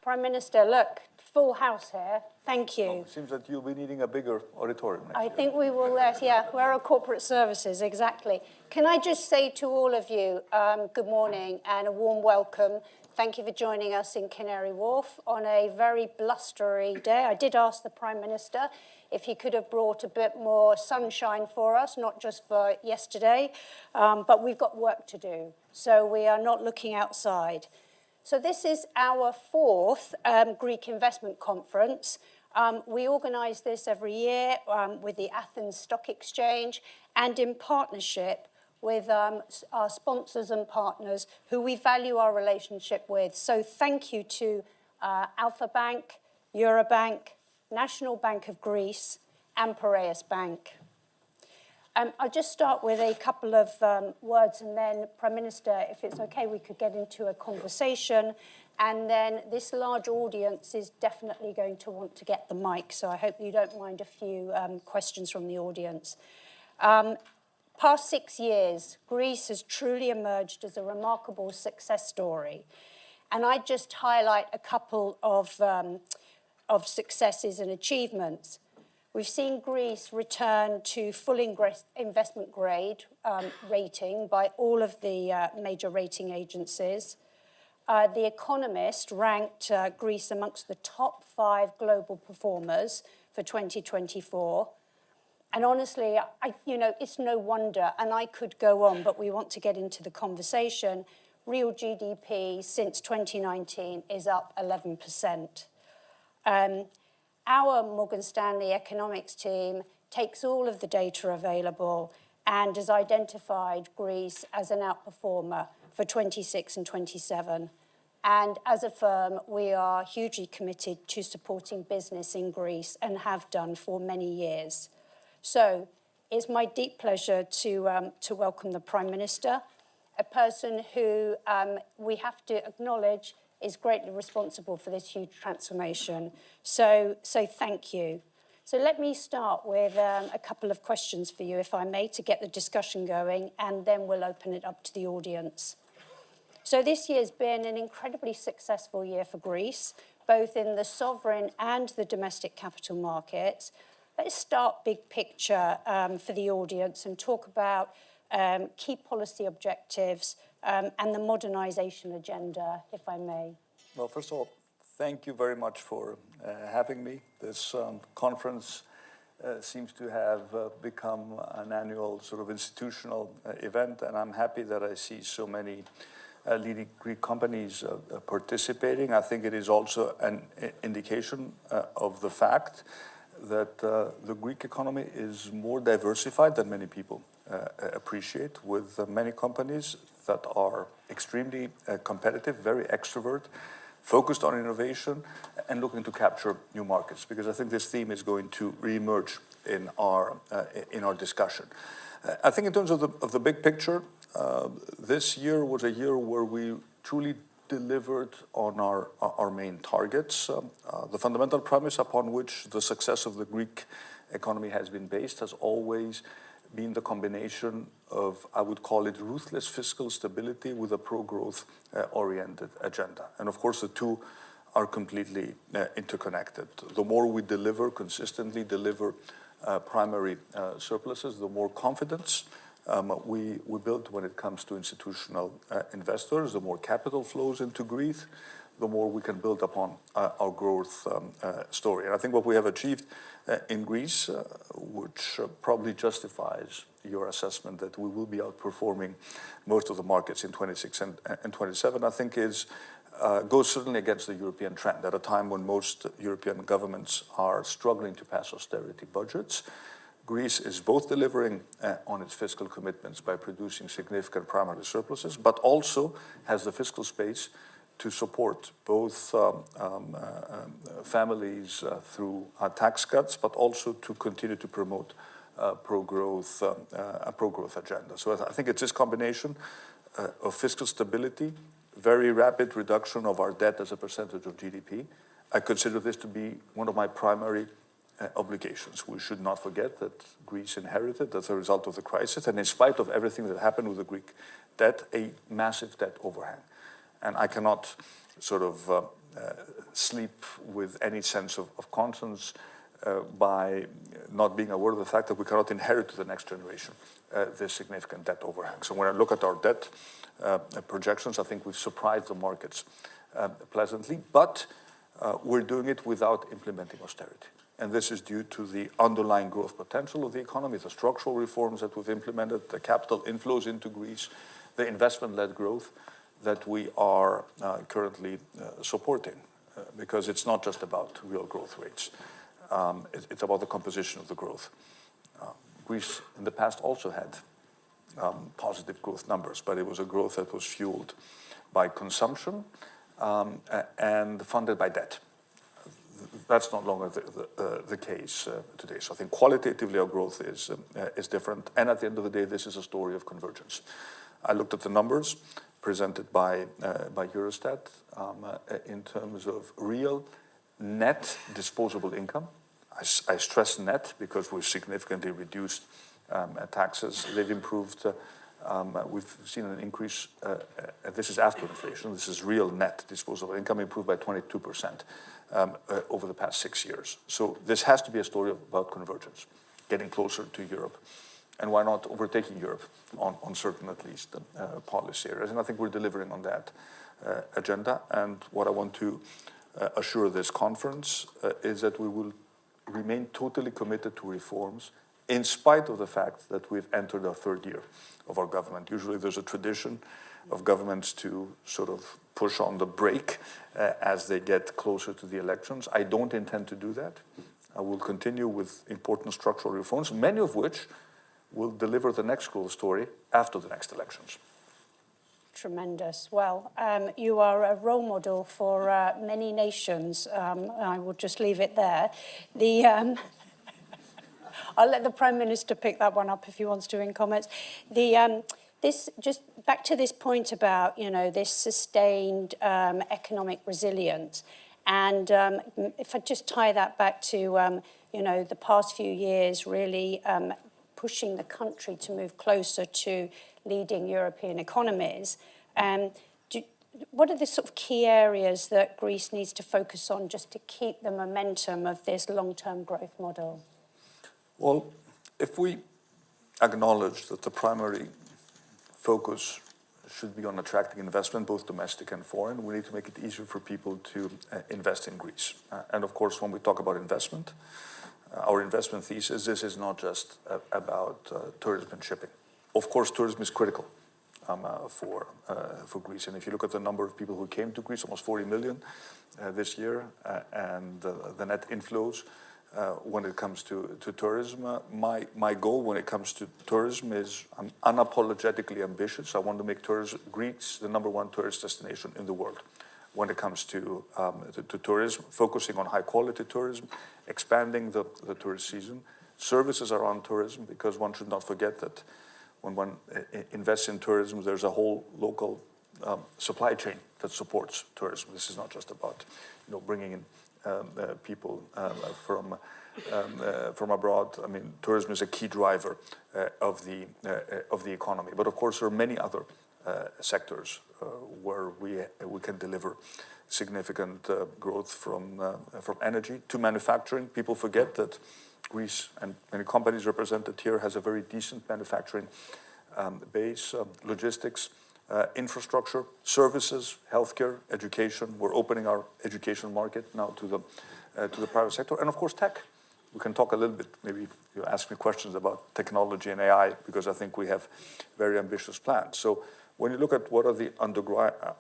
Prime Minister, look, full house here. Thank you. It seems that you'll be needing a bigger auditorium next year. I think we will, yeah, we're a corporate services, exactly. Can I just say to all of you, good morning and a warm welcome. Thank you for joining us in Canary Wharf on a very blustery day. I did ask the Prime Minister if he could have brought a bit more sunshine for us, not just for yesterday, but we've got work to do, so we are not looking outside. So this is our fourth Greek investment conference. We organise this every year with the Athens Stock Exchange and in partnership with our sponsors and partners who we value our relationship with. So thank you to Alpha Bank, Eurobank, National Bank of Greece and Piraeus Bank. I'll just start with a couple of words and then, Prime Minister, if it's okay, we could get into a conversation. And then this large audience is definitely going to want to get the mic, so I hope you don't mind a few questions from the audience. Past 6 years, Greece has truly emerged as a remarkable success story. And I'd just highlight a couple of successes and achievements. We've seen Greece return to full investment grade rating by all of the major rating agencies. The Economist ranked Greece amongst the top 5 global performers for 2024. And honestly, it's no wonder, and I could go on, but we want to get into the conversation. Real GDP since 2019 is up 11%. Our Morgan Stanley economics team takes all of the data available and has identified Greece as an outperformer for 26 and 27. And as a firm, we are hugely committed to supporting business in Greece and have done for many years. So it's my deep pleasure to welcome the Prime Minister, a person who we have to acknowledge is greatly responsible for this huge transformation. So thank you. So let me start with a couple of questions for you, if I may, to get the discussion going, and then we'll open it up to the audience. So this year's been an incredibly successful year for Greece, both in the sovereign and the domestic capital markets. Let's start big picture for the audience and talk about key policy objectives and the modernisation agenda, if I may. Well, first of all, thank you very much for having me. This conference seems to have become an annual sort of institutional event, and I'm happy that I see so many leading Greek companies participating. I think it is also an indication of the fact that the Greek economy is more diversified than many people appreciate, with many companies that are extremely competitive, very extrovert, focused on innovation, and looking to capture new markets, because I think this theme is going to re-emerge in our discussion. I think in terms of the big picture, this year was a year where we truly delivered on our main targets. The fundamental premise upon which the success of the Greek economy has been based has always been the combination of, I would call it, ruthless fiscal stability with a pro-growth oriented agenda. And of course, the two are completely interconnected. The more we consistently deliver primary surpluses, the more confidence we build when it comes to institutional investors, the more capital flows into Greece, the more we can build upon our growth story. And I think what we have achieved in Greece, which probably justifies your assessment that we will be outperforming most of the markets in 26 and 27, I think goes certainly against the European trend. At a time when most European governments are struggling to pass austerity budgets, Greece is both delivering on its fiscal commitments by producing significant primary surpluses, but also has the fiscal space to support both families through tax cuts, but also to continue to promote a pro-growth agenda. So I think it's this combination of fiscal stability, very rapid reduction of our debt as a percentage of GDP. I consider this to be one of my primary obligations. We should not forget that Greece inherited, as a result of the crisis, and in spite of everything that happened with the Greek debt, a massive debt overhang. And I cannot sort of sleep with any sense of conscience by not being aware of the fact that we cannot inherit to the next generation this significant debt overhang. So when I look at our debt projections, I think we've surprised the markets pleasantly, but we're doing it without implementing austerity. And this is due to the underlying growth potential of the economy, the structural reforms that we've implemented, the capital inflows into Greece, the investment-led growth that we are currently supporting, because it's not just about real growth rates. It's about the composition of the growth. Greece in the past also had positive growth numbers, but it was a growth that was fueled by consumption and funded by debt. That's no longer the case today. So I think qualitatively our growth is different. And at the end of the day, this is a story of convergence. I looked at the numbers presented by Eurostat in terms of real net disposable income. I stress net because we've significantly reduced taxes. They've improved. We've seen an increase. This is after inflation. This is real net disposable income improved by 22% over the past 6 years. So this has to be a story about convergence, getting closer to Europe. And why not overtaking Europe on certain, at least, policy areas? And I think we're delivering on that agenda. And what I want to assure this conference is that we will remain totally committed to reforms in spite of the fact that we've entered our third year of our government. Usually there's a tradition of governments to sort of push on the brake as they get closer to the elections. I don't intend to do that. I will continue with important structural reforms, many of which will deliver the next growth story after the next elections. Tremendous. Well, you are a role model for many nations. I will just leave it there. I'll let the Prime Minister pick that one up if he wants to in comments. This just back to this point about this sustained economic resilience, and if I just tie that back to the past few years really pushing the country to move closer to leading European economies. What are the sort of key areas that Greece needs to focus on just to keep the momentum of this long-term growth model? Well, if we acknowledge that the primary focus should be on attracting investment, both domestic and foreign, we need to make it easier for people to invest in Greece. And of course, when we talk about investment, our investment thesis, this is not just about tourism and shipping. Of course, tourism is critical for Greece. And if you look at the number of people who came to Greece, almost 40 million this year, and the net inflows when it comes to tourism, my goal when it comes to tourism is I'm unapologetically ambitious. I want to make Greece the #1 tourist destination in the world when it comes to tourism, focusing on high-quality tourism, expanding the tourist season, services around tourism, because one should not forget that when one invests in tourism, there's a whole local supply chain that supports tourism. This is not just about bringing in people from abroad. I mean, tourism is a key driver of the economy. But of course, there are many other sectors where we can deliver significant growth from energy to manufacturing. People forget that Greece, and many companies represented here, has a very decent manufacturing base, logistics, infrastructure, services, healthcare, education. We're opening our education market now to the private sector, and of course, tech. We can talk a little bit. Maybe you ask me questions about technology and AI, because I think we have very ambitious plans. So when you look at what are the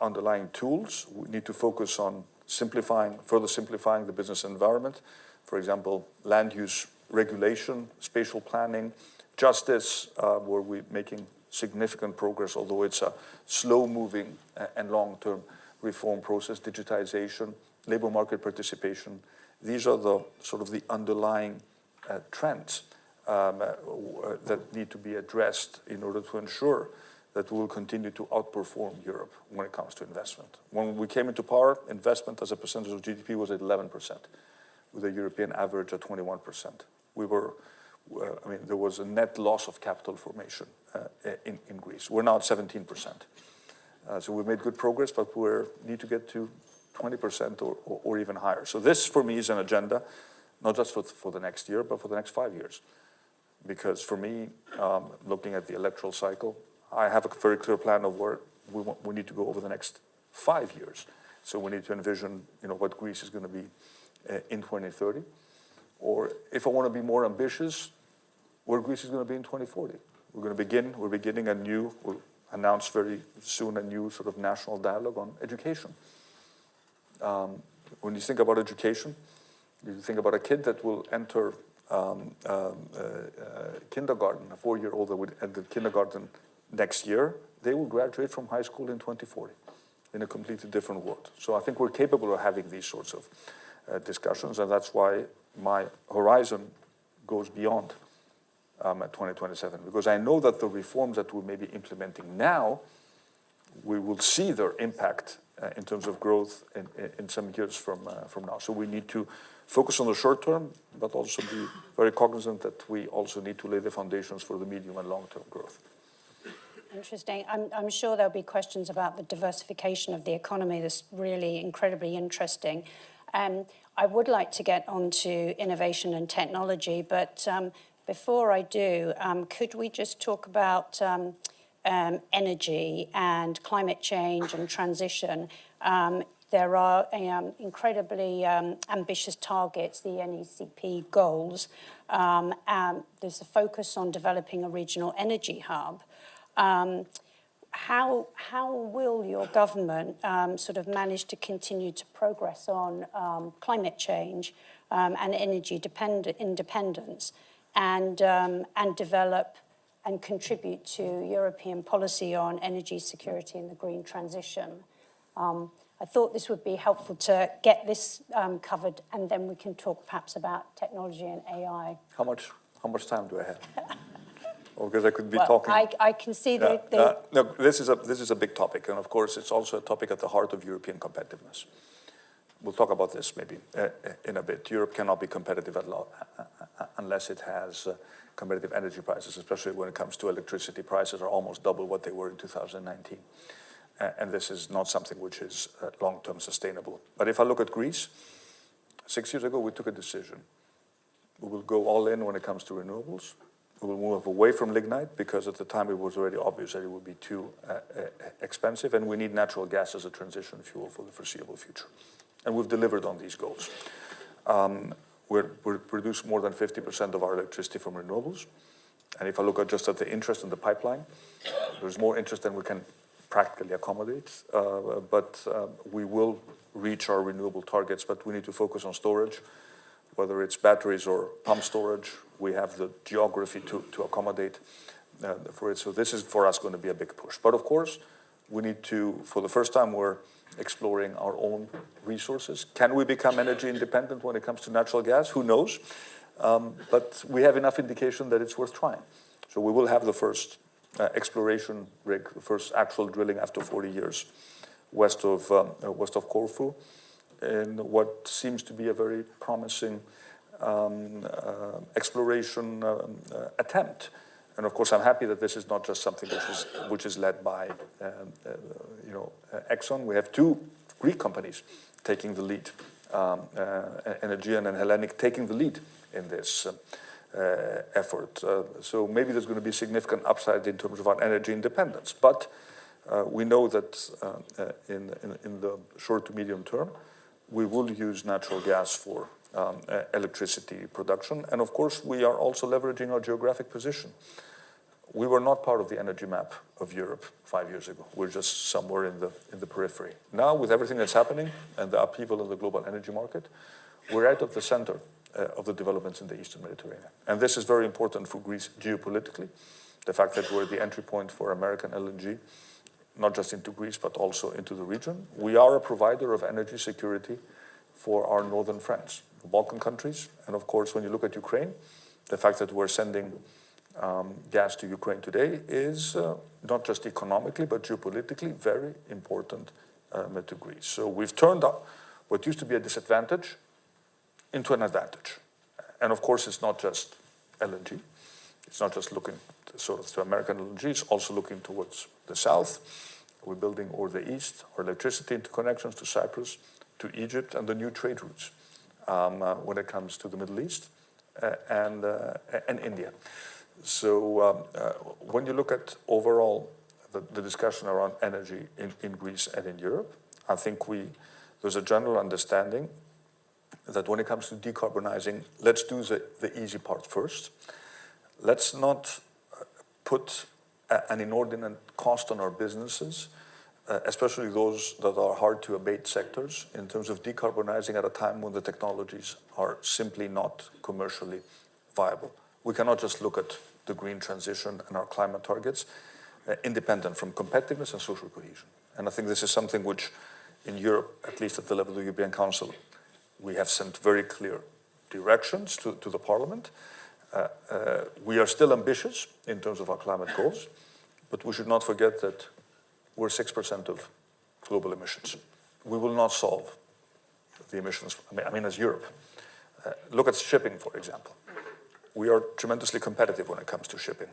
underlying tools, we need to focus on further simplifying the business environment. For example, land use regulation, spatial planning, justice, where we're making significant progress, although it's a slow-moving and long-term reform process, digitization, labor market participation. These are the sort of the underlying trends that need to be addressed in order to ensure that we will continue to outperform Europe when it comes to investment. When we came into power, investment as a percentage of GDP was at 11%. with a European average at 21%. There was a net loss of capital formation in Greece. We're now at 17%. So we've made good progress, but we need to get to 20% or even higher. So this, for me, is an agenda, not just for the next year, but for the next 5 years. Because for me, looking at the electoral cycle, I have a very clear plan of where we need to go over the next 5 years. So we need to envision, what Greece is going to be in 2030. Or if I want to be more ambitious, where Greece is going to be in 2040. We're beginning we'll announce very soon a new sort of national dialogue on education. When you think about education, you think about a kid that will enter kindergarten, a 4-year-old that would enter kindergarten next year, they will graduate from high school in 2040 in a completely different world. So I think we're capable of having these sorts of discussions, and that's why my horizon goes beyond 2027, because I know that the reforms that we may be implementing now, we will see their impact in terms of growth in some years from now. So we need to focus on the short term, but also be very cognizant that we also need to lay the foundations for the medium and long-term growth. Interesting. I'm sure there'll be questions about the diversification of the economy. That's really incredibly interesting. I would like to get on to innovation and technology, but before I do, could we just talk about energy and climate change and transition? There are incredibly ambitious targets, the NECP goals. There's a focus on developing a regional energy hub. How will your government sort of manage to continue to progress on climate change and energy independence and develop and contribute to European policy on energy security and the green transition? I thought this would be helpful to get this covered, and then we can talk perhaps about technology and AI. How much time do I have? Because I could be talking. I can see that. No, this is a big topic, and of course, it's also a topic at the heart of European competitiveness. We'll talk about this maybe in a bit. Europe cannot be competitive unless it has competitive energy prices, especially when it comes to electricity. Prices are almost double what they were in 2019. And this is not something which is long-term sustainable. But if I look at Greece, 6 years ago, we took a decision. We will go all in when it comes to renewables. We will move away from lignite because at the time it was already obvious that it would be too expensive, and we need natural gas as a transition fuel for the foreseeable future. And we've delivered on these goals. We produce more than 50% of our electricity from renewables. And if I look just at the interest in the pipeline, there's more interest than we can practically accommodate. But we will reach our renewable targets, but we need to focus on storage, whether it's batteries or pump storage. We have the geography to accommodate for it. So this is, for us, going to be a big push. But of course, we need to, for the first time, we're exploring our own resources. Can we become energy independent when it comes to natural gas? Who knows? But we have enough indication that it's worth trying. So we will have the first exploration rig, the first actual drilling after 40 years west of Corfu, in what seems to be a very promising exploration attempt. And of course, I'm happy that this is not just something which is led by Exxon. We have two Greek companies taking the lead, Energean and Hellenic taking the lead in this effort. So maybe there's going to be significant upside in terms of our energy independence. But we know that in the short to medium term, we will use natural gas for electricity production. And of course, we are also leveraging our geographic position. We were not part of the energy map of Europe 5 years ago. We're just somewhere in the periphery. Now, with everything that's happening and the upheaval of the global energy market, we're right at the center of the developments in the Eastern Mediterranean. And this is very important for Greece geopolitically. The fact that we're the entry point for American LNG, not just into Greece, but also into the region. We are a provider of energy security for our northern friends, the Balkan countries. And of course, when you look at Ukraine, the fact that we're sending gas to Ukraine today is not just economically, but geopolitically very important to Greece. So we've turned up what used to be a disadvantage into an advantage. And of course, it's not just LNG. It's not just looking sort of to American LNG. It's also looking towards the south. We're building over the east, our electricity interconnections to Cyprus, to Egypt, and the new trade routes when it comes to the Middle East and India. So when you look at overall the discussion around energy in Greece and in Europe, I think there's a general understanding that when it comes to decarbonizing, let's do the easy part first. Let's not put an inordinate cost on our businesses, especially those that are hard to abate sectors, in terms of decarbonizing at a time when the technologies are simply not commercially viable. We cannot just look at the green transition and our climate targets independent from competitiveness and social cohesion. And I think this is something which in Europe, at least at the level of the European Council, we have sent very clear directions to the Parliament. We are still ambitious in terms of our climate goals, but we should not forget that we're 6% of global emissions. We will not solve the emissions, I mean as Europe. Look at shipping, for example. We are tremendously competitive when it comes to shipping.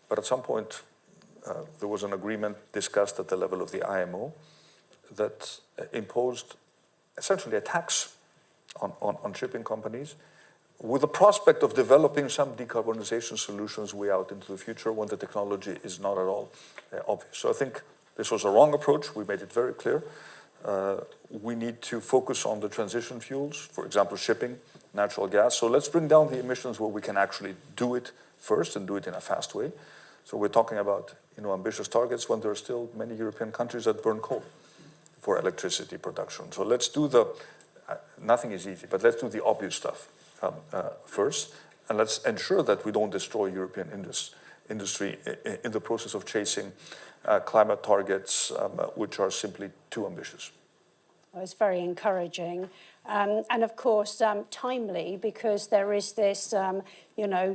But at some point, there was an agreement discussed at the level of the IMO that imposed essentially a tax on shipping companies with the prospect of developing some decarbonization solutions way out into the future when the technology is not at all obvious. So I think this was a wrong approach. We made it very clear. We need to focus on the transition fuels, for example, shipping, natural gas. So let's bring down the emissions where we can actually do it first and do it in a fast way. So we're talking about ambitious targets when there are still many European countries that burn coal for electricity production. So let's do nothing is easy, but let's do the obvious stuff first, and let's ensure that we don't destroy European industry in the process of chasing climate targets which are simply too ambitious. Well, it's very encouraging. And of course, timely, because there is this,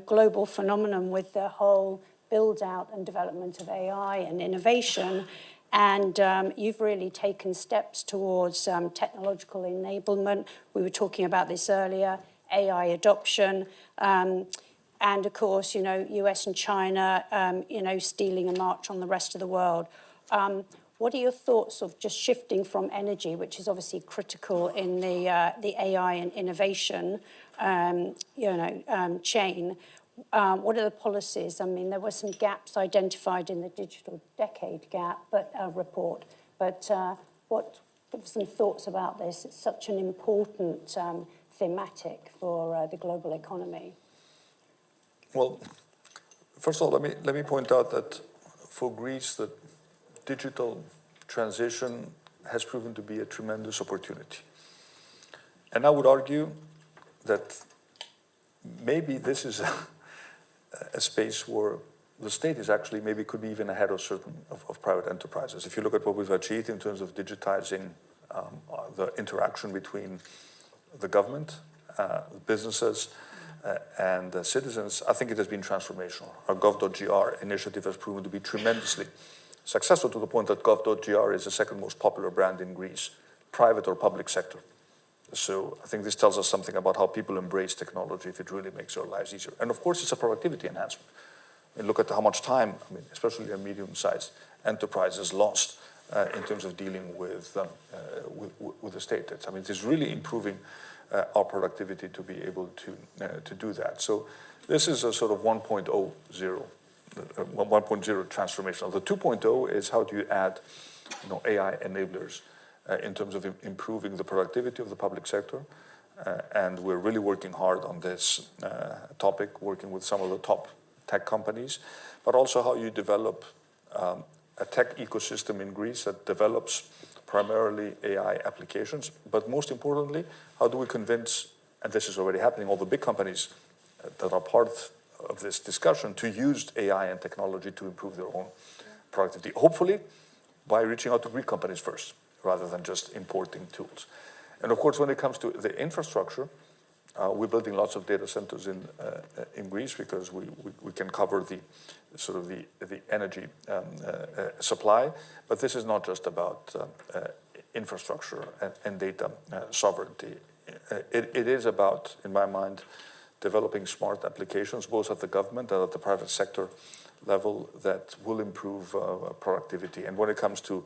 global phenomenon with the whole build-out and development of AI and innovation. And you've really taken steps towards technological enablement. We were talking about this earlier, AI adoption. And of course, US and China, stealing a march on the rest of the world. What are your thoughts of just shifting from energy, which is obviously critical in the AI and innovation chain? What are the policies? I mean, there were some gaps identified in the digital decade gap report. But give us some thoughts about this. It's such an important thematic for the global economy. Well, first of all, let me point out that for Greece, the digital transition has proven to be a tremendous opportunity. And I would argue that maybe this is a space where the state is actually could be even ahead of certain of private enterprises. If you look at what we've achieved in terms of digitizing the interaction between the government, businesses, and citizens, I think it has been transformational. Our gov.gr initiative has proven to be tremendously successful to the point that gov.gr is the second most popular brand in Greece, private or public sector. So I think this tells us something about how people embrace technology if it really makes our lives easier. And of course, it's a productivity enhancement. I mean, look at how much time, especially a medium-sized enterprises lost in terms of dealing with the state. It is really improving our productivity to be able to do that. So this is a sort of 1.0 transformation. The 2.0 is how do you add AI enablers in terms of improving the productivity of the public sector. And we're really working hard on this topic, working with some of the top tech companies, but also how you develop a tech ecosystem in Greece that develops primarily AI applications. But most importantly, how do we convince, and this is already happening, all the big companies that are part of this discussion to use AI and technology to improve their own productivity, hopefully by reaching out to Greek companies first, rather than just importing tools. And of course, when it comes to the infrastructure, we're building lots of data centers in Greece because we can cover the energy supply. But this is not just about infrastructure and data sovereignty. it is about, in my mind, developing smart applications, both at the government and at the private sector level, that will improve productivity. And when it comes to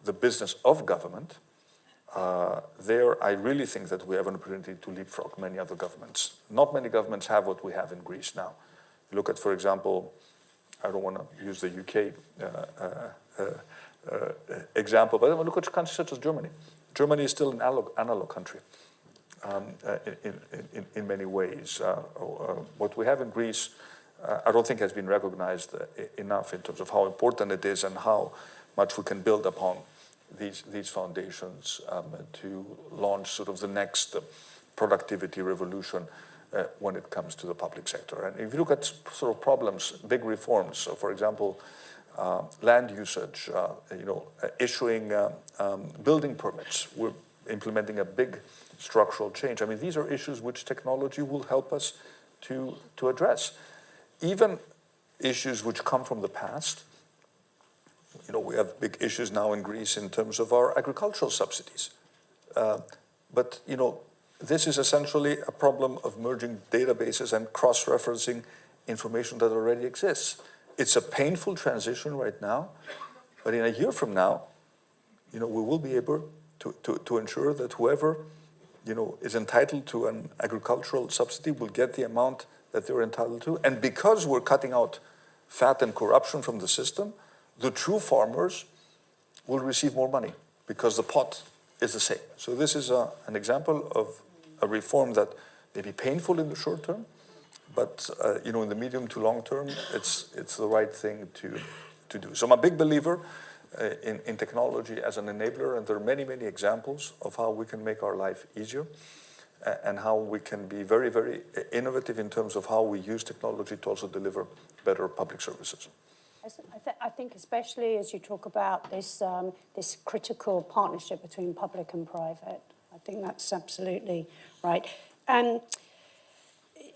the business of government, there I really think that we have an opportunity to leapfrog many other governments. Not many governments have what we have in Greece now. Look at, for example, I don't want to use the UK example, but look at countries such as Germany. Germany is still an analog country in many ways. What we have in Greece, I don't think has been recognized enough in terms of how important it is and how much we can build upon these foundations to launch sort of the next productivity revolution when it comes to the public sector. And if you look at sort of problems, big reforms, so for example, land usage, issuing building permits, we're implementing a big structural change. I mean, these are issues which technology will help us to address. Even issues which come from the past. We have big issues now in Greece in terms of our agricultural subsidies. But this is essentially a problem of merging databases and cross-referencing information that already exists. It's a painful transition right now, but in a year from now, we will be able to ensure that whoever, is entitled to an agricultural subsidy will get the amount that they're entitled to. And because we're cutting out fat and corruption from the system, the true farmers will receive more money because the pot is the same. So this is an example of a reform that may be painful in the short term, but in the medium to long term, it's the right thing to do. So I'm a big believer in technology as an enabler, and there are many, many examples of how we can make our life easier and how we can be very, very innovative in terms of how we use technology to also deliver better public services. I think especially as you talk about this critical partnership between public and private, I think that's absolutely right.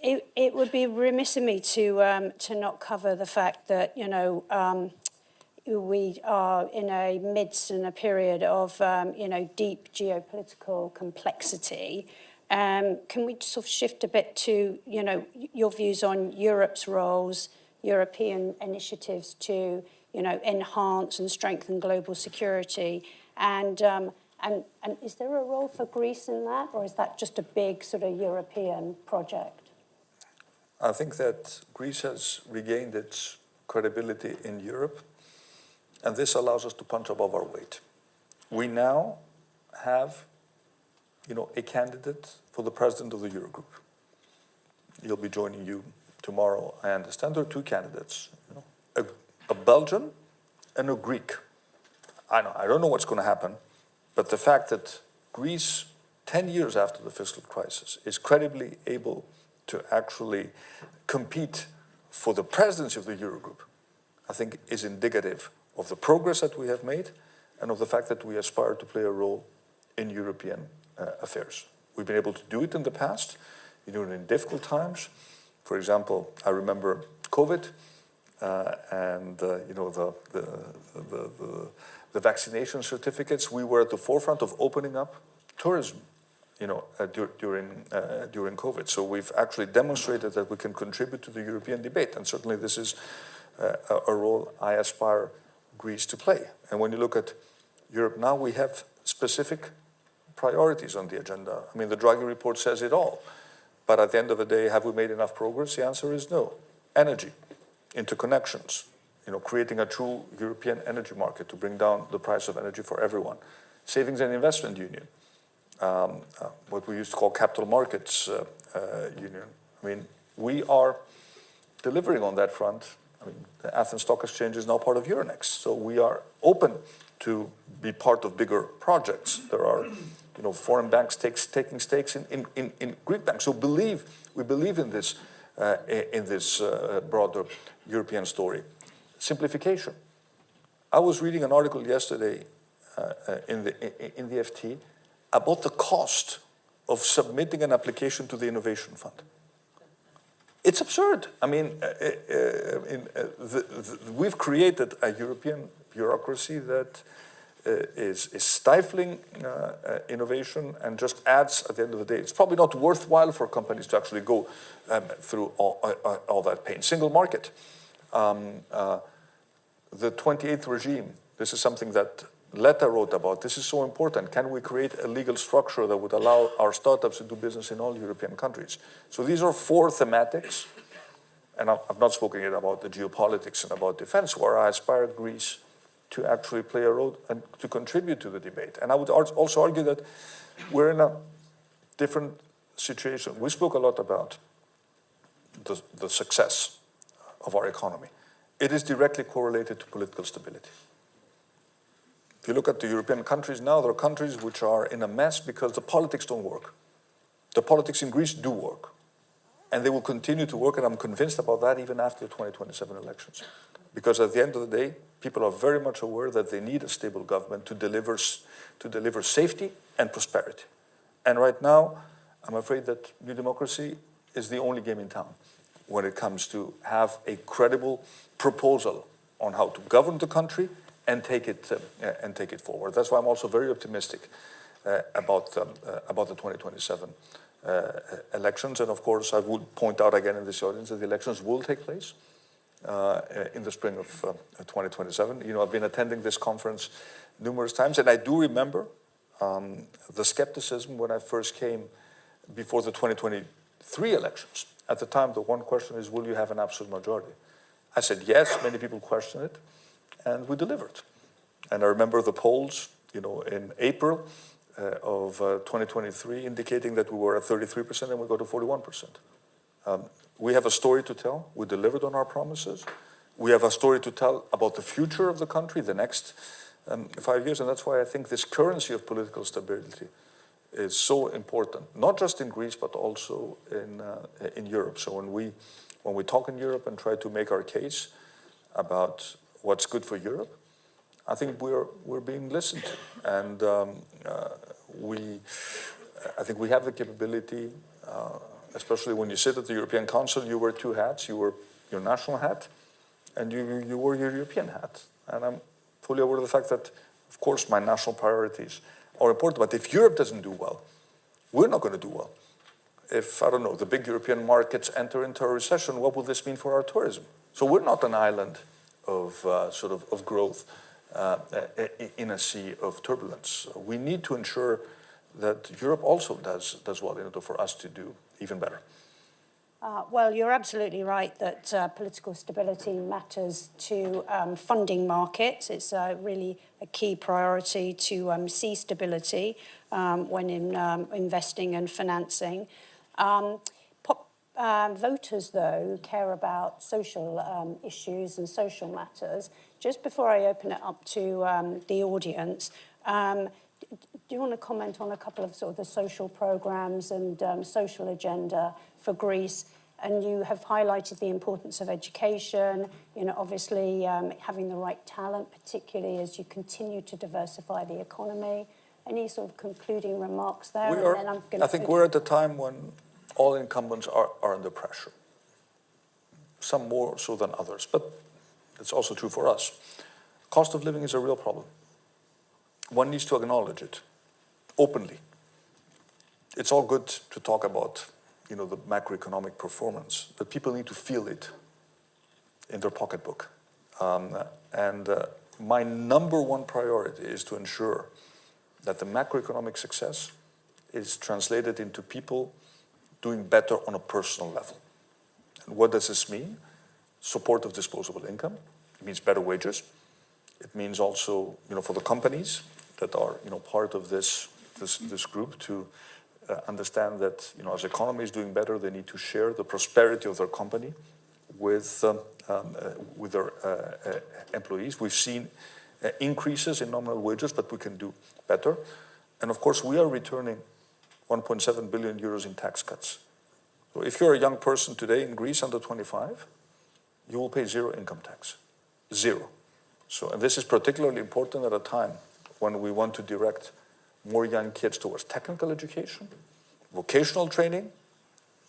It would be remiss of me to not cover the fact that we are in a midst in a period of deep geopolitical complexity. Can we sort of shift a bit to your views on Europe's roles, European initiatives to enhance and strengthen global security, and is there a role for Greece in that, or is that just a big sort of European project? I think that Greece has regained its credibility in Europe, and this allows us to punch above our weight. We now have, a candidate for the president of the Eurogroup. He'll be joining you tomorrow, I understand. There are two candidates, a Belgian and a Greek. I don't know what's going to happen, but the fact that Greece, 10 years after the fiscal crisis, is credibly able to actually compete for the presidency of the Eurogroup, I think is indicative of the progress that we have made and of the fact that we aspire to play a role in European affairs. We've been able to do it in the past, in difficult times. For example, I remember COVID and the vaccination certificates. We were at the forefront of opening up tourism, during COVID. So we've actually demonstrated that we can contribute to the European debate, and certainly this is a role I aspire Greece to play. And when you look at Europe now, we have specific priorities on the agenda. I mean, the Draghi report says it all. But at the end of the day, have we made enough progress? The answer is no. Energy, interconnections, creating a true European energy market to bring down the price of energy for everyone. Savings and investment union, what we used to call capital markets union. I mean, we are delivering on that front. I mean, the Athens Stock Exchange is now part of Euronext, so we are open to be part of bigger projects. There are, foreign banks taking stakes in Greek banks. So we believe in this broader European story. Simplification. I was reading an article yesterday in the FT about the cost of submitting an application to the Innovation Fund. It's absurd. I mean, we've created a European bureaucracy that is stifling innovation and just adds, at the end of the day, it's probably not worthwhile for companies to actually go through all that pain. Single market. The 28th regime, this is something that Letta wrote about. This is so important. Can we create a legal structure that would allow our startups to do business in all European countries? So these are 4 thematics, and I've not spoken yet about the geopolitics and about defense, where I aspire Greece to actually play a role and to contribute to the debate. And I would also argue that we're in a different situation. We spoke a lot about the success of our economy. It is directly correlated to political stability. If you look at the European countries now, there are countries which are in a mess because the politics don't work. The politics in Greece do work. And they will continue to work, and I'm convinced about that even after the 2027 elections. Because at the end of the day, people are very much aware that they need a stable government to deliver safety and prosperity. And right now, I'm afraid that New Democracy is the only game in town when it comes to have a credible proposal on how to govern the country and take it forward. That's why I'm also very optimistic about the 2027 elections. And of course, I would point out again in this audience that the elections will take place in the spring of 2027. You know, I've been attending this conference numerous times, and I do remember the skepticism when I first came before the 2023 elections. At the time, the one question is, will you have an absolute majority? I said yes, many people questioned it, and we delivered. And I remember the polls, you know, in April of 2023 indicating that we were at 33% and we go to 41%. We have a story to tell. We delivered on our promises. We have a story to tell about the future of the country, the next 5 years, and that's why I think this currency of political stability is so important, not just in Greece, but also in Europe. So when we talk in Europe and try to make our case about what's good for Europe, I think we're being listened to, and I think we have the capability, especially when you sit at the European Council. You wear 2 hats. You wear your national hat, and you wear your European hat. And I'm fully aware of the fact that, of course, my national priorities are important. But if Europe doesn't do well, we're not going to do well. If, I don't know, the big European markets enter into a recession, what will this mean for our tourism? So we're not an island of of growth in a sea of turbulence. We need to ensure that Europe also does well in order for us to do even better. Well, you're absolutely right that political stability matters to funding markets. It's really a key priority to see stability when investing and financing. Voters, though, care about social issues and social matters. Just before I open it up to the audience, do you want to comment on a couple of sort of the social programs and social agenda for Greece? And you have highlighted the importance of education, you know, obviously having the right talent, particularly as you continue to diversify the economy. Any sort of concluding remarks there? I think we're at a time when all incumbents are under pressure, some more so than others, but it's also true for us. Cost of living is a real problem. One needs to acknowledge it openly. It's all good to talk about, you know, the macroeconomic performance, but people need to feel it in their pocketbook. My number one priority is to ensure that the macroeconomic success is translated into people doing better on a personal level. And what does this mean? Support of disposable income. It means better wages. It means also, you know, for the companies that are, you know, part of this group to understand that, you know, as the economy is doing better, they need to share the prosperity of their company with their employees. We've seen increases in nominal wages, but we can do better. And of course, we are returning 1.7 billion euros in tax cuts. So if you're a young person today in Greece under 25, you will pay 0 income tax. 0. So, and this is particularly important at a time when we want to direct more young kids towards technical education, vocational training.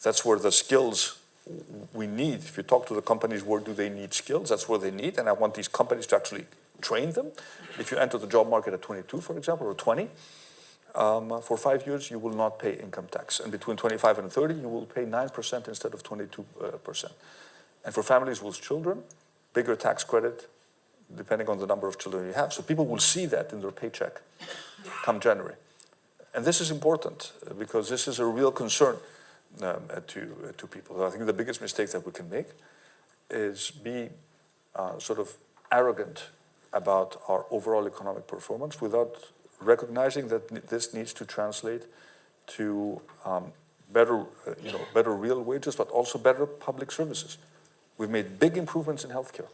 That's where the skills we need. If you talk to the companies, where do they need skills? That's where they need. And I want these companies to actually train them. If you enter the job market at 22, for example, or 20, for 5 years, you will not pay income tax. And between 25 and 30, you will pay 9% instead of 22%. And for families with children, bigger tax credit, depending on the number of children you have. So people will see that in their paycheck come January. And this is important because this is a real concern to people. So I think the biggest mistake that we can make is be sort of arrogant about our overall economic performance without recognizing that this needs to translate to better real wages, but also better public services. We've made big improvements in healthcare,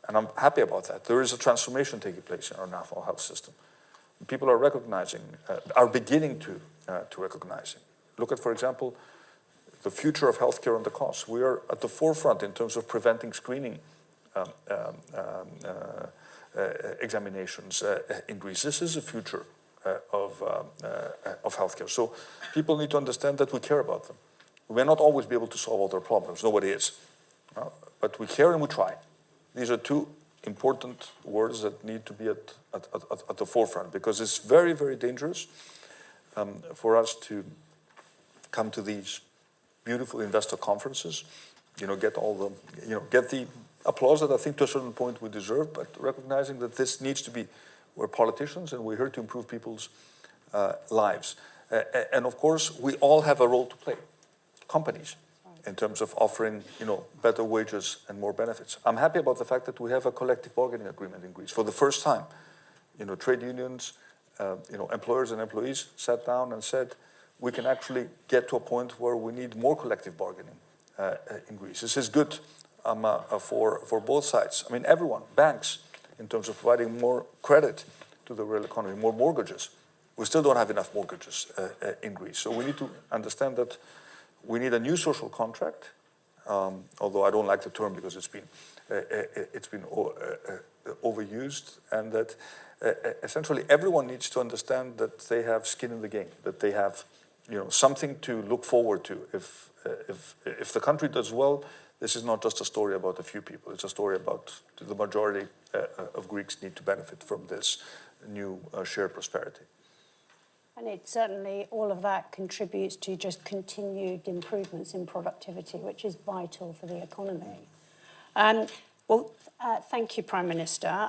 and I'm happy about that. There is a transformation taking place in our national health system. People are recognizing, are beginning to recognize it. Look at, for example, the future of healthcare and the costs. We are at the forefront in terms of preventing screening examinations in Greece. This is the future of healthcare. So people need to understand that we care about them. We may not always be able to solve all their problems. Nobody is. But we care and we try. These are two important words that need to be at the forefront, because it's very, very dangerous for us to come to these beautiful investor conferences, get all the, get the applause that I think to a certain point we deserve, but recognizing that this needs to be, we're politicians and we're here to improve people's lives. And of course, we all have a role to play, companies, in terms of offering, better wages and more benefits. I'm happy about the fact that we have a collective bargaining agreement in Greece. For the first time, trade unions, employers and employees sat down and said, we can actually get to a point where we need more collective bargaining in Greece. This is good for both sides. I mean, everyone, banks, in terms of providing more credit to the real economy, more mortgages. We still don't have enough mortgages in Greece. So we need to understand that we need a new social contract, although I don't like the term because it's been overused, and that essentially everyone needs to understand that they have skin in the game, that they have something to look forward to. If the country does well, this is not just a story about a few people. It's a story about the majority of Greeks need to benefit from this new shared prosperity. And it certainly, all of that contributes to just continued improvements in productivity, which is vital for the economy. Thank you, Prime Minister.